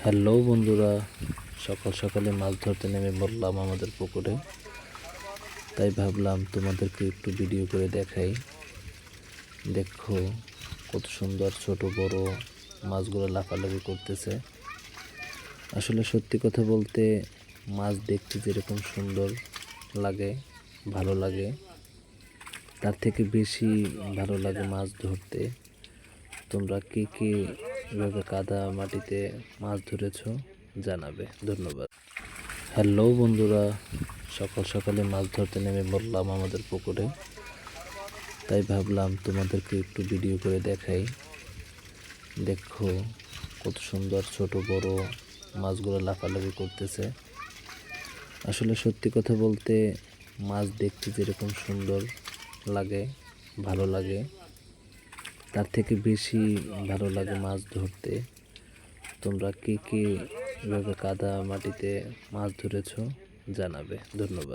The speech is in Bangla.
হ্যালো বন্ধুরা, সকাল সকালে মাছ ধরতে নেমে বললাম আমাদের পুকুরে। তাই ভাবলাম তোমাদেরকে একটু ভিডিও করে দেখাই। দেখো কত সুন্দর ছোট বড় মাছগুলো লাফালাফি করতেছে। আসলে সত্যি কথা বলতে মাছ দেখতে যেরকম সুন্দর লাগে, ভালো লাগে, তার থেকে বেশি ভালো লাগে মাছ ধরতে। তোমরা কে কে এভাবে কাদা মাটিতে মাছ ধরেছো জানাবে। ধন্যবাদ। হ্যালো বন্ধুরা, সকাল সকালে মাছ ধরতে নেমে বললাম আমাদের পুকুরে। তাই ভাবলাম তোমাদেরকে একটু ভিডিও করে দেখাই। দেখো কত সুন্দর ছোট বড় মাছগুলো লাফালাফি করতেছে। আসলে সত্যি কথা বলতে মাছ দেখতে যেরকম সুন্দর লাগে, ভালো লাগে, তার থেকে বেশি ভালো লাগে মাছ ধরতে। তোমরা কে কে এভাবে কাদা মাটিতে মাছ ধরেছো জানাবে। ধন্যবাদ।